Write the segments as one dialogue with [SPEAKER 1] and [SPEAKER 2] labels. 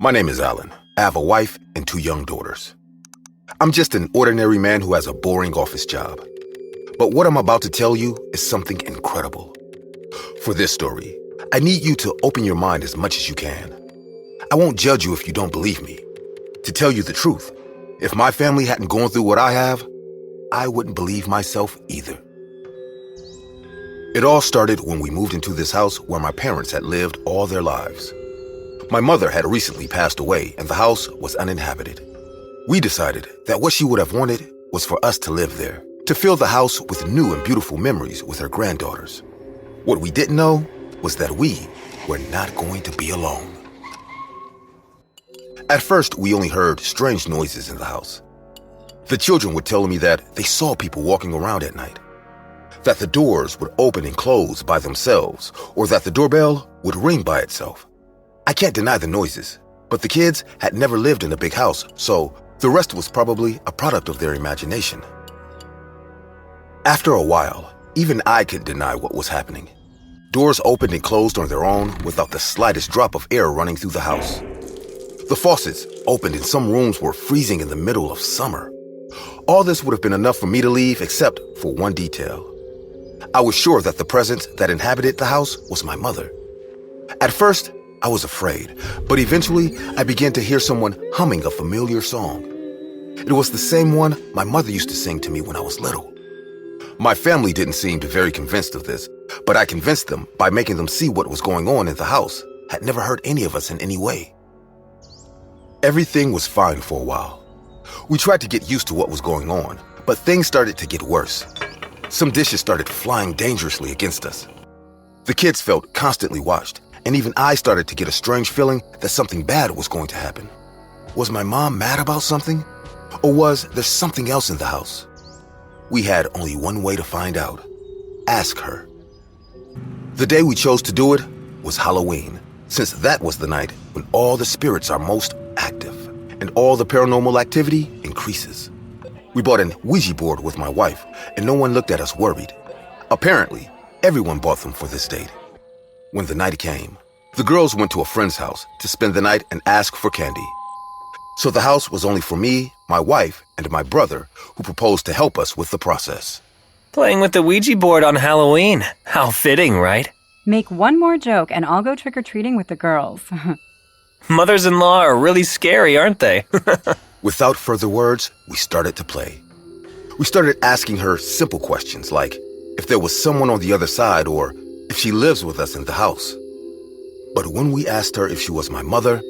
[SPEAKER 1] My name is Alan. I have a wife and 2 young daughters. I'm just an ordinary man who has a boring office job. But what I'm about to tell you is something incredible. For this story, I need you to open your mind as much as you can. I won't judge you if you don't believe me. To tell you the truth, if my family hadn't gone through what I have, I wouldn't believe myself either. It all started when we moved into this house where my parents had lived all their lives. My mother had recently passed away and the house was uninhabited. We decided that what she would have wanted was for us to live there, to fill the house with new and beautiful memories with her granddaughters. What we didn't know was that we were not going to be alone. At first, we only heard strange noises in the house. The children would tell me that they saw people walking around at night, that the doors would open and close by themselves, or that the doorbell would ring by itself. I can't deny the noises, but the kids had never lived in a big house, so the rest was probably a product of their imagination. After a while, even I couldn't deny what was happening. Doors opened and closed on their own without the slightest drop of air running through the house. The faucets opened and some rooms were freezing in the middle of summer. All this would have been enough for me to leave except for one detail. I was sure that the presence that inhabited the house was my mother. At first, I was afraid, but eventually I began to hear someone humming a familiar song. It was the same one my mother used to sing to me when I was little. My family didn't seem very convinced of this, but I convinced them by making them see what was going on in the house. Had never hurt any of us in any way. Everything was fine for a while. We tried to get used to what was going on, but things started to get worse. Some dishes started flying dangerously against us. The kids felt constantly watched, and even I started to get a strange feeling that something bad was going to happen. Was my mom mad about something? Or was there something else in the house? We had only one way to find out. Ask her. The day we chose to do it was Halloween, since that was the night when all the spirits are most active and all the paranormal activity increases. We bought an Ouija board with my wife, and no one looked at us worried. Apparently, everyone bought them for this date. When the night came, the girls went to a friend's house to spend the night and ask for candy. So the house was only for me, my wife, and my brother, who proposed to help us with the process.
[SPEAKER 2] Playing with the Ouija board on Halloween. How fitting, right?
[SPEAKER 3] Make one more joke and I'll go trick-or-treating with the girls.
[SPEAKER 2] Mothers-in-law are really scary, aren't they?
[SPEAKER 1] Without further words, we started to play. We started asking her simple questions like if there was someone on the other side or if she lives with us in the house. But when we asked her if she was my mother,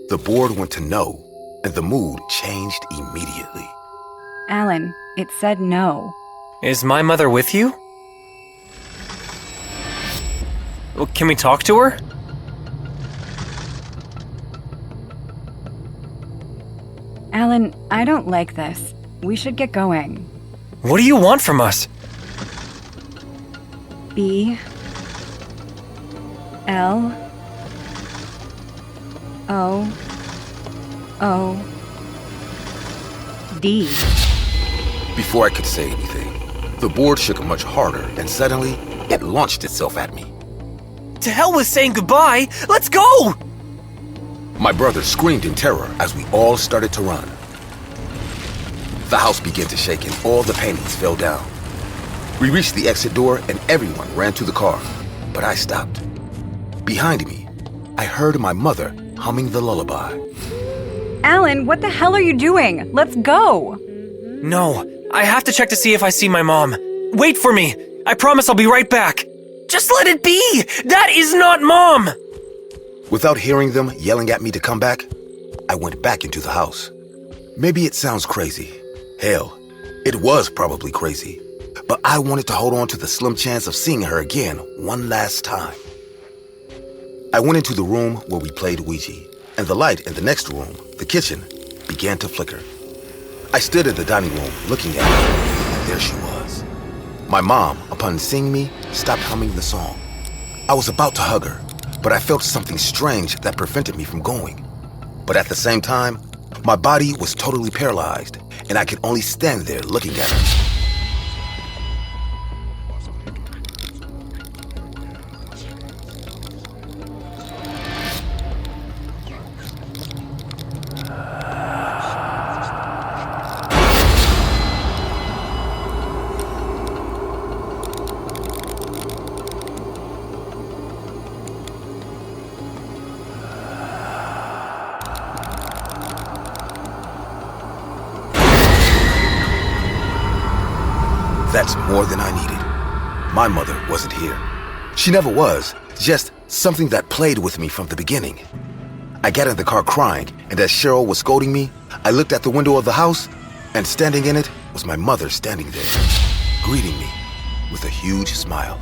[SPEAKER 1] the board went to no, and the mood changed immediately.
[SPEAKER 3] Alan, it said no.
[SPEAKER 2] Is my mother with you? Well, can we talk to her?
[SPEAKER 3] Alan, I don't like this. We should get going.
[SPEAKER 2] What do you want from us?
[SPEAKER 3] B L O O D.
[SPEAKER 1] Before I could say anything, the board shook much harder, and suddenly, it launched itself at me.
[SPEAKER 2] To hell with saying goodbye! Let's go!
[SPEAKER 1] My brother screamed in terror as we all started to run. The house began to shake and all the paintings fell down. We reached the exit door and everyone ran to the car, but I stopped. Behind me, I heard my mother humming the lullaby.
[SPEAKER 3] Alan, what the hell are you doing? Let's go!
[SPEAKER 2] No, I have to check to see if I see my mom. Wait for me! I promise I'll be right back! Just let it be! That is not Mom!
[SPEAKER 1] Without hearing them yelling at me to come back, I went back into the house. Maybe it sounds crazy. Hell, it was probably crazy. But I wanted to hold on to the slim chance of seeing her again one last time. I went into the room where we played Ouija, and the light in the next room, the kitchen, began to flicker. I stood in the dining room looking at her, and there she was. My mom, upon seeing me, stopped humming the song. I was about to hug her, but I felt something strange that prevented me from going. But at the same time, my body was totally paralyzed, and I could only stand there looking at her. That's more than I needed. My mother wasn't here. She never was, just something that played with me from the beginning. I got in the car crying, and as Cheryl was scolding me, I looked at the window of the house, and standing in it was my mother standing there, greeting me with a huge smile.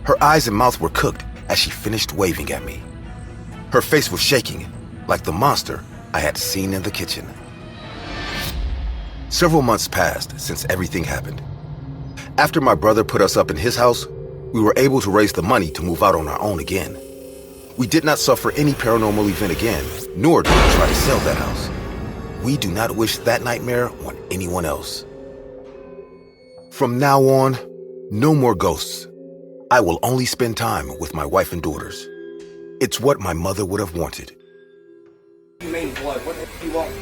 [SPEAKER 1] Her eyes and mouth were cooked as she finished waving at me. Her face was shaking, like the monster I had seen in the kitchen. Several months passed since everything happened. After my brother put us up in his house, we were able to raise the money to move out on our own again. We did not suffer any paranormal event again, nor did we try to sell that house. We do not wish that nightmare on anyone else. From now on, no more ghosts. I will only spend time with my wife and daughters. It's what my mother would have wanted.
[SPEAKER 4] You mean blood? What do you want?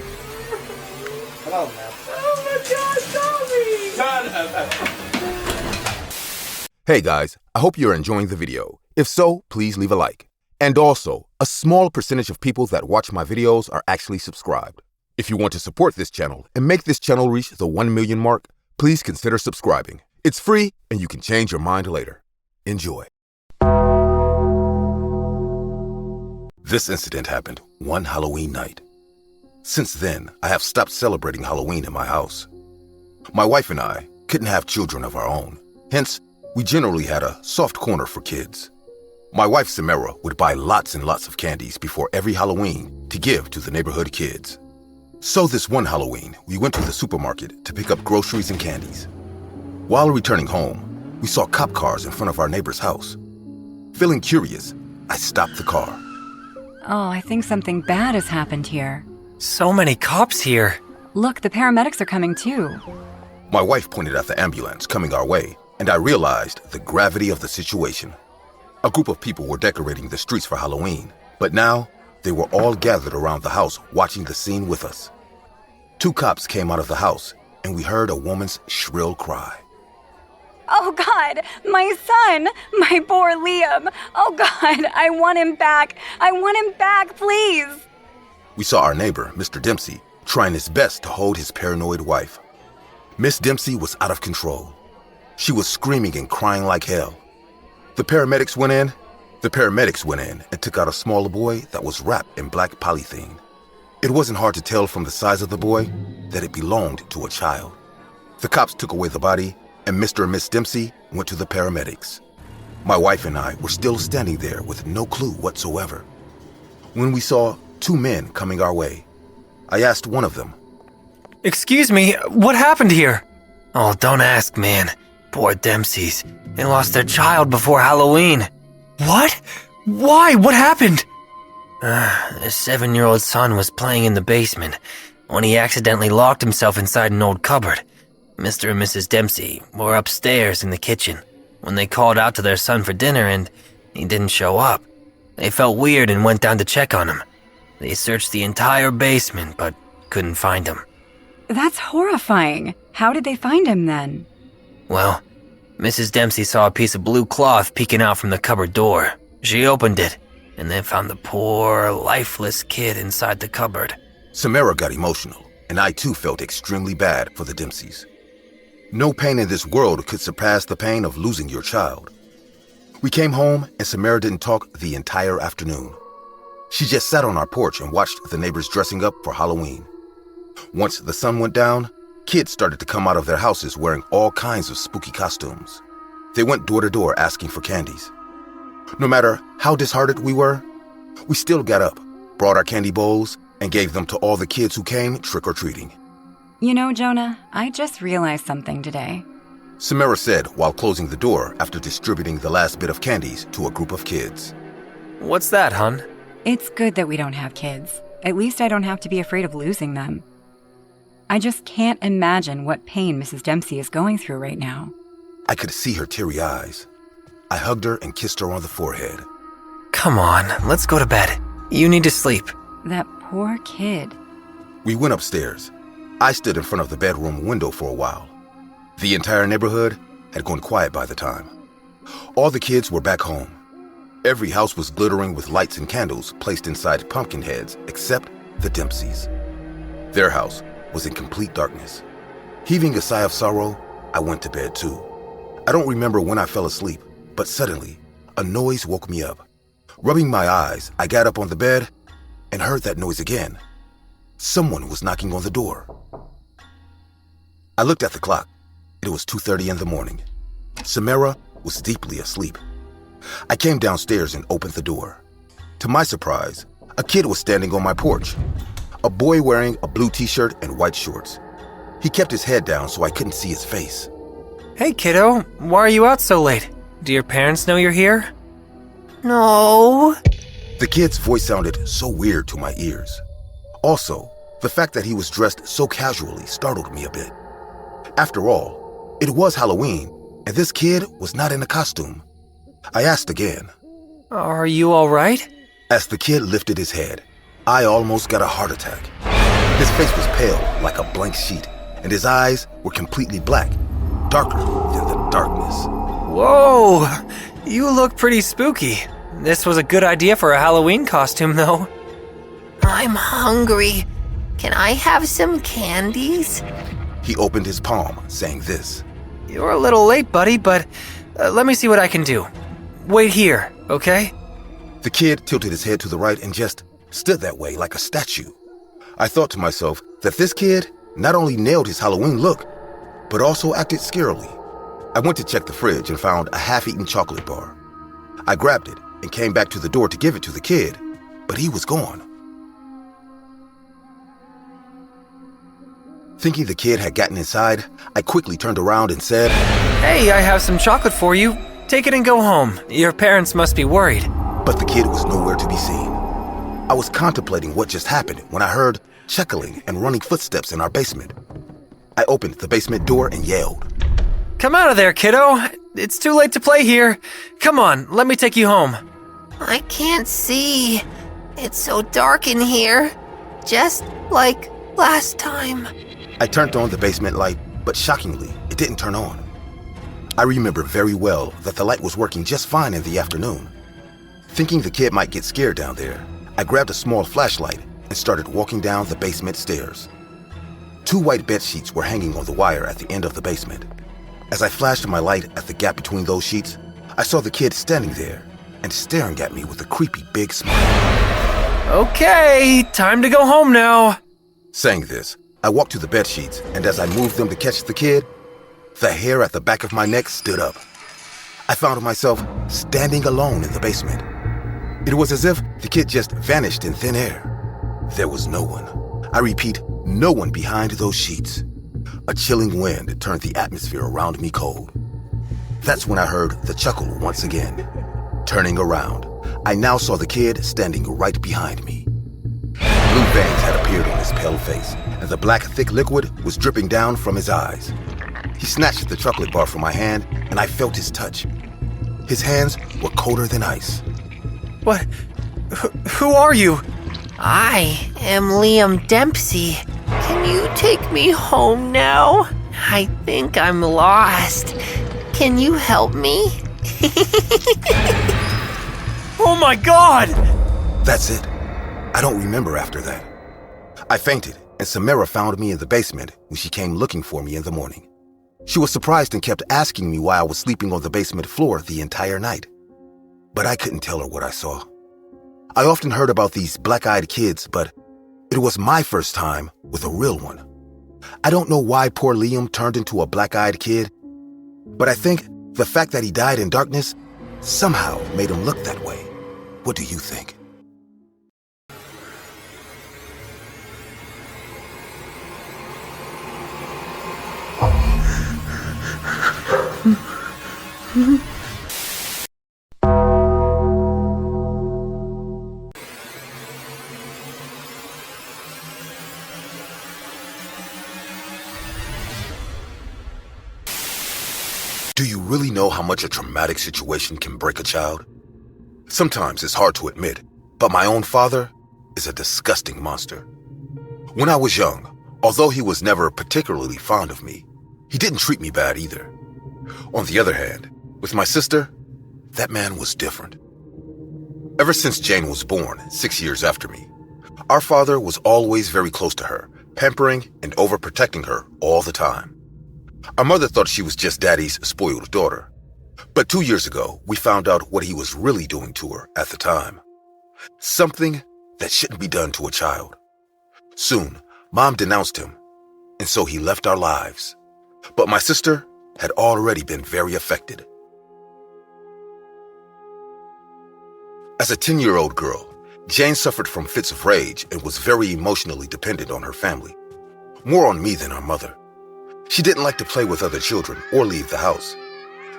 [SPEAKER 4] Come on, man. Oh my God, Tommy!
[SPEAKER 1] Hey guys, I hope you're enjoying the video. If so, please leave a like. And also, a small percentage of people that watch my videos are actually subscribed. If you want to support this channel and make this channel reach the 1 million mark, please consider subscribing. It's free and you can change your mind later. Enjoy. This incident happened one Halloween night. Since then, I have stopped celebrating Halloween in my house. My wife and I couldn't have children of our own. Hence, we generally had a soft corner for kids. My wife, Samara, would buy lots and lots of candies before every Halloween to give to the neighborhood kids. So this one Halloween, we went to the supermarket to pick up groceries and candies. While returning home, we saw cop cars in front of our neighbor's house. Feeling curious, I stopped the car.
[SPEAKER 3] Oh, I think something bad has happened here.
[SPEAKER 2] So many cops here.
[SPEAKER 3] Look, the paramedics are coming too.
[SPEAKER 1] My wife pointed at the ambulance coming our way, and I realized the gravity of the situation. A group of people were decorating the streets for Halloween, but now they were all gathered around the house watching the scene with us. 2 cops came out of the house, and we heard a woman's shrill cry.
[SPEAKER 3] Oh God, my son, my poor Liam. Oh God, I want him back. I want him back, please.
[SPEAKER 1] We saw our neighbor, Mr. Dempsey, trying his best to hold his paranoid wife. Miss Dempsey was out of control. She was screaming and crying like hell. The paramedics went in and took out a smaller boy that was wrapped in black polythene. It wasn't hard to tell from the size of the boy that it belonged to a child. The cops took away the body, and Mr. and Miss Dempsey went to the paramedics. My wife and I were still standing there with no clue whatsoever. When we saw 2 men coming our way, I asked one of them,
[SPEAKER 2] Excuse me, what happened here? Oh, don't ask, man. Poor Dempseys. They lost their child before Halloween. What? Why? What happened? Their 7-year-old son was playing in the basement when he accidentally locked himself inside an old cupboard. Mr. and Mrs. Dempsey were upstairs in the kitchen when they called out to their son for dinner and he didn't show up. They felt weird and went down to check on him. They searched the entire basement but couldn't find him.
[SPEAKER 3] That's horrifying. How did they find him then?
[SPEAKER 2] Well, Mrs. Dempsey saw a piece of blue cloth peeking out from the cupboard door. She opened it and then found the poor, lifeless kid inside the cupboard.
[SPEAKER 1] Samara got emotional, and I too felt extremely bad for the Dempseys. No pain in this world could surpass the pain of losing your child. We came home and Samara didn't talk the entire afternoon. She just sat on our porch and watched the neighbors dressing up for Halloween. Once the sun went down, kids started to come out of their houses wearing all kinds of spooky costumes. They went door to door asking for candies. No matter how disheartened we were, we still got up, brought our candy bowls, and gave them to all the kids who came trick-or-treating.
[SPEAKER 3] You know, Jonah, I just realized something today.
[SPEAKER 1] Samara said while closing the door after distributing the last bit of candies to a group of kids.
[SPEAKER 2] What's that, hon?
[SPEAKER 3] It's good that we don't have kids. At least I don't have to be afraid of losing them. I just can't imagine what pain Mrs. Dempsey is going through right now.
[SPEAKER 1] I could see her teary eyes. I hugged her and kissed her on the forehead.
[SPEAKER 2] Come on, let's go to bed. You need to sleep.
[SPEAKER 3] That poor kid.
[SPEAKER 1] We went upstairs. I stood in front of the bedroom window for a while. The entire neighborhood had gone quiet by the time. All the kids were back home. Every house was glittering with lights and candles placed inside pumpkin heads except the Dempseys. Their house was in complete darkness. Heaving a sigh of sorrow, I went to bed too. I don't remember when I fell asleep, but suddenly, a noise woke me up. Rubbing my eyes, I got up on the bed and heard that noise again. Someone was knocking on the door. I looked at the clock. It was 2:30 in the morning. Samara was deeply asleep. I came downstairs and opened the door. To my surprise, a kid was standing on my porch. A boy wearing a blue t-shirt and white shorts. He kept his head down so I couldn't see his face.
[SPEAKER 2] Hey, kiddo, why are you out so late? Do your parents know you're here?
[SPEAKER 5] No.
[SPEAKER 1] The kid's voice sounded so weird to my ears. Also, the fact that he was dressed so casually startled me a bit. After all, it was Halloween, and this kid was not in a costume. I asked again.
[SPEAKER 2] Are you all right?
[SPEAKER 1] As the kid lifted his head, I almost got a heart attack. His face was pale like a blank sheet, and his eyes were completely black, darker than the darkness.
[SPEAKER 2] Whoa, you look pretty spooky. This was a good idea for a Halloween costume, though.
[SPEAKER 5] I'm hungry. Can I have some candies?
[SPEAKER 1] He opened his palm, saying this.
[SPEAKER 2] You're a little late, buddy, but let me see what I can do. Wait here, okay?
[SPEAKER 1] The kid tilted his head to the right and just stood that way like a statue. I thought to myself that this kid not only nailed his Halloween look, but also acted scarily. I went to check the fridge and found a half-eaten chocolate bar. I grabbed it and came back to the door to give it to the kid, but he was gone. Thinking the kid had gotten inside, I quickly turned around and said,
[SPEAKER 2] Hey, I have some chocolate for you. Take it and go home. Your parents must be worried.
[SPEAKER 1] But the kid was nowhere to be seen. I was contemplating what just happened when I heard chuckling and running footsteps in our basement. I opened the basement door and yelled.
[SPEAKER 2] Come out of there, kiddo. It's too late to play here. Come on, let me take you home.
[SPEAKER 5] I can't see. It's so dark in here. Just like last time.
[SPEAKER 1] I turned on the basement light, but shockingly, it didn't turn on. I remember very well that the light was working just fine in the afternoon. Thinking the kid might get scared down there, I grabbed a small flashlight and started walking down the basement stairs. 2 white bed sheets were hanging on the wire at the end of the basement. As I flashed my light at the gap between those sheets, I saw the kid standing there and staring at me with a creepy big smile.
[SPEAKER 2] Okay, time to go home now.
[SPEAKER 1] Saying this, I walked to the bed sheets, and as I moved them to catch the kid, the hair at the back of my neck stood up. I found myself standing alone in the basement. It was as if the kid just vanished in thin air. There was no one. I repeat, no one behind those sheets. A chilling wind turned the atmosphere around me cold. That's when I heard the chuckle once again. Turning around, I now saw the kid standing right behind me. Blue veins had appeared on his pale face, and the black, thick liquid was dripping down from his eyes. He snatched the chocolate bar from my hand, and I felt his touch. His hands were colder than ice.
[SPEAKER 2] What? Who are you?
[SPEAKER 5] I am Liam Dempsey. Can you take me home now? I think I'm lost. Can you help me?
[SPEAKER 2] Oh my God!
[SPEAKER 1] That's it. I don't remember after that. I fainted, and Samara found me in the basement when she came looking for me in the morning. She was surprised and kept asking me why I was sleeping on the basement floor the entire night. But I couldn't tell her what I saw. I often heard about these black-eyed kids, but it was my first time with a real one. I don't know why poor Liam turned into a black-eyed kid, but I think the fact that he died in darkness somehow made him look that way. What do you think? Do you really know how much a traumatic situation can break a child? Sometimes it's hard to admit, but my own father is a disgusting monster. When I was young, although he was never particularly fond of me, he didn't treat me bad either. On the other hand, with my sister, that man was different. Ever since Jane was born, 6 years after me, our father was always very close to her, pampering and overprotecting her all the time. Our mother thought she was just Daddy's spoiled daughter. But 2 years ago, we found out what he was really doing to her at the time. Something that shouldn't be done to a child. Soon, Mom denounced him, and so he left our lives. But my sister had already been very affected. As a 10-year-old girl, Jane suffered from fits of rage and was very emotionally dependent on her family. More on me than our mother. She didn't like to play with other children or leave the house.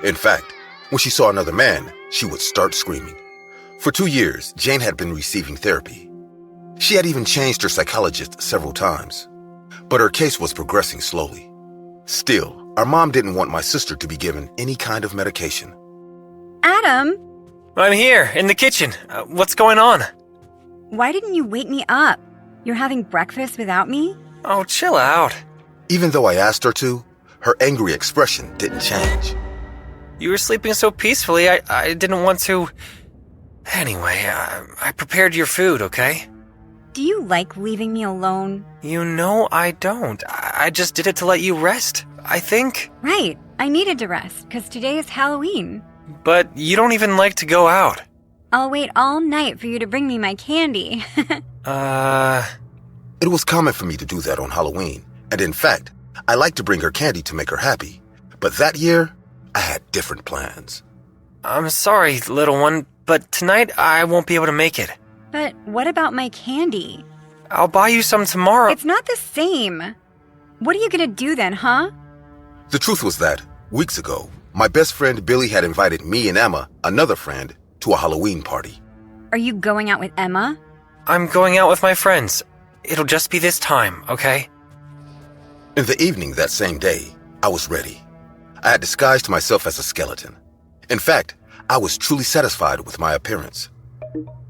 [SPEAKER 1] In fact, when she saw another man, she would start screaming. For 2 years, Jane had been receiving therapy. She had even changed her psychologist several times, but her case was progressing slowly. Still, our mom didn't want my sister to be given any kind of medication.
[SPEAKER 3] Adam,
[SPEAKER 2] I'm here, in the kitchen. What's going on?
[SPEAKER 3] why didn't you wake me up? You're having breakfast without me?
[SPEAKER 2] Oh, chill out.
[SPEAKER 1] Even though I asked her to, her angry expression didn't change.
[SPEAKER 2] You were sleeping so peacefully, I didn't want to... Anyway, I prepared your food, okay?
[SPEAKER 3] Do you like leaving me alone?
[SPEAKER 2] You know I don't. I just did it to let you rest, I think.
[SPEAKER 3] Right, I needed to rest, because today is Halloween.
[SPEAKER 2] But you don't even like to go out.
[SPEAKER 3] I'll wait all night for you to bring me my candy.
[SPEAKER 1] It was common for me to do that on Halloween, and in fact, I liked to bring her candy to make her happy. But that year, I had different plans.
[SPEAKER 2] I'm sorry, little one, but tonight I won't be able to make it.
[SPEAKER 3] But what about my candy?
[SPEAKER 2] I'll buy you some tomorrow.
[SPEAKER 3] It's not the same. What are you gonna do then, huh?
[SPEAKER 1] The truth was that, weeks ago, my best friend Billy had invited me and Emma, another friend, to a Halloween party.
[SPEAKER 3] Are you going out with Emma?
[SPEAKER 2] I'm going out with my friends. It'll just be this time, okay?
[SPEAKER 1] In the evening that same day, I was ready. I had disguised myself as a skeleton. In fact, I was truly satisfied with my appearance.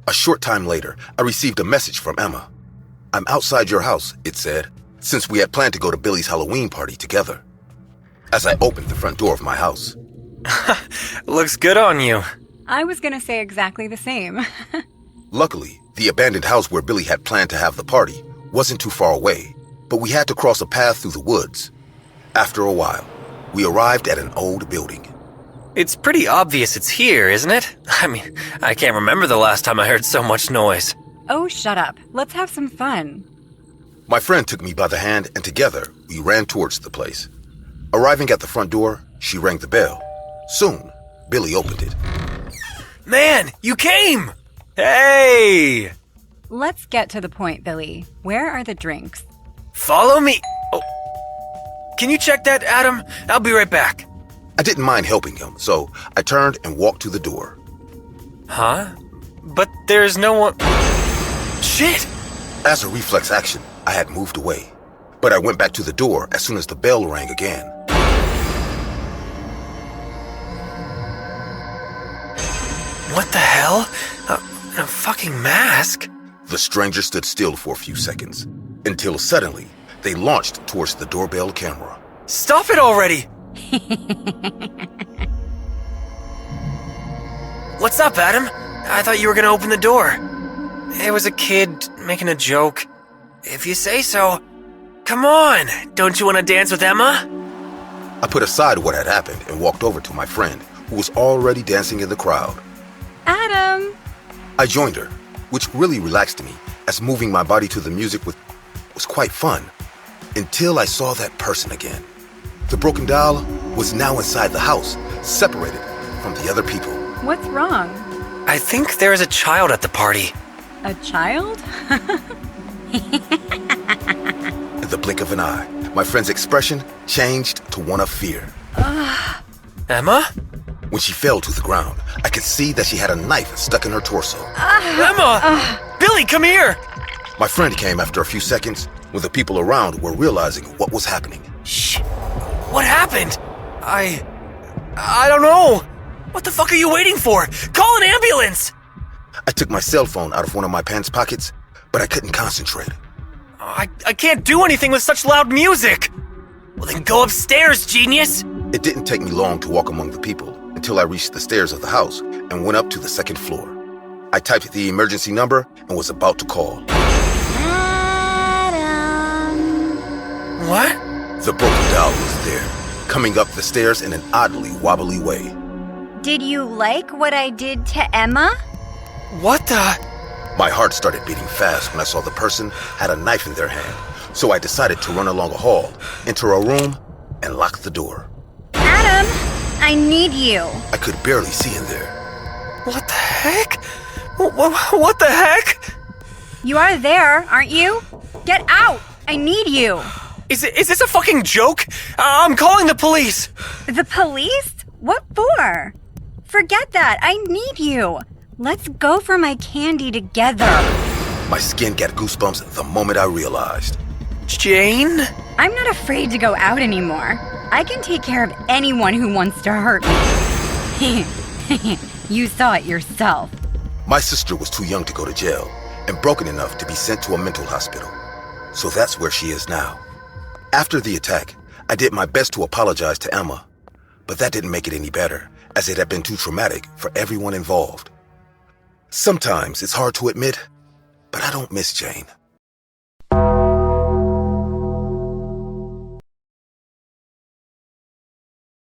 [SPEAKER 1] A short time later, I received a message from Emma. "I'm outside your house," it said, since we had planned to go to Billy's Halloween party together. As I opened the front door of my house,
[SPEAKER 2] Looks good on you.
[SPEAKER 3] I was gonna say exactly the same.
[SPEAKER 1] luckily, the abandoned house where Billy had planned to have the party wasn't too far away, but we had to cross a path through the woods. After a while, we arrived at an old building.
[SPEAKER 2] It's pretty obvious it's here, isn't it? I mean, I can't remember the last time I heard so much noise.
[SPEAKER 3] Oh, shut up. Let's have some fun.
[SPEAKER 1] My friend took me by the hand, and together, we ran towards the place. Arriving at the front door, she rang the bell. Soon, Billy opened it.
[SPEAKER 2] Man, you came! Hey!
[SPEAKER 3] Let's get to the point, Billy. Where are the drinks?
[SPEAKER 2] Follow me. Oh. Can you check that, Adam? I'll be right back.
[SPEAKER 1] I didn't mind helping him, so I turned and walked to the door.
[SPEAKER 2] Huh? But there's no one... Shit!
[SPEAKER 1] As a reflex action, I had moved away, but I went back to the door as soon as the bell rang again.
[SPEAKER 2] What the hell? A fucking mask?
[SPEAKER 1] The stranger stood still for a few seconds, until suddenly, they launched towards the doorbell camera.
[SPEAKER 2] Stop it already! What's up, Adam? I thought you were gonna open the door. It was a kid making a joke. If you say so. Come on, don't you want to dance with Emma?
[SPEAKER 1] I put aside what had happened and walked over to my friend, who was already dancing in the crowd.
[SPEAKER 3] Adam!
[SPEAKER 1] I joined her, which really relaxed me, as moving my body to the music was quite fun, until I saw that person again. The broken doll was now inside the house, separated from the other people.
[SPEAKER 3] What's wrong?
[SPEAKER 2] I think there is a child at the party.
[SPEAKER 3] A child?
[SPEAKER 1] In the blink of an eye, my friend's expression changed to one of fear.
[SPEAKER 2] Emma?
[SPEAKER 1] When she fell to the ground, I could see that she had a knife stuck in her torso.
[SPEAKER 2] Emma! Billy, come here!
[SPEAKER 1] My friend came after a few seconds when the people around were realizing what was happening.
[SPEAKER 2] Shh. What happened? I don't know. What the fuck are you waiting for? Call an ambulance!
[SPEAKER 1] I took my cell phone out of one of my pants pockets, but I couldn't concentrate.
[SPEAKER 2] I can't do anything with such loud music. Well, then go upstairs, genius.
[SPEAKER 1] It didn't take me long to walk among the people until I reached the stairs of the house and went up to the second floor. I typed the emergency number and was about to call.
[SPEAKER 3] Adam!
[SPEAKER 2] What?
[SPEAKER 1] The broken doll was there, coming up the stairs in an oddly wobbly way.
[SPEAKER 6] Did you like what I did to Emma?
[SPEAKER 2] What the?
[SPEAKER 1] My heart started beating fast when I saw the person had a knife in their hand, so I decided to run along a hall, enter a room, and lock the door.
[SPEAKER 6] Adam, I need you.
[SPEAKER 1] I could barely see in there.
[SPEAKER 2] What the heck? What the heck?
[SPEAKER 6] You are there, aren't you? Get out! I need you.
[SPEAKER 2] Is this a fucking joke? I'm calling the police.
[SPEAKER 6] The police? What for? Forget that. I need you. Let's go for my candy together.
[SPEAKER 1] My skin got goosebumps the moment I realized.
[SPEAKER 2] Jane?
[SPEAKER 6] I'm not afraid to go out anymore. I can take care of anyone who wants to hurt me. You saw it yourself.
[SPEAKER 1] My sister was too young to go to jail and broken enough to be sent to a mental hospital. So that's where she is now. After the attack, I did my best to apologize to Emma, but that didn't make it any better, as it had been too traumatic for everyone involved. Sometimes it's hard to admit, but I don't miss Jane.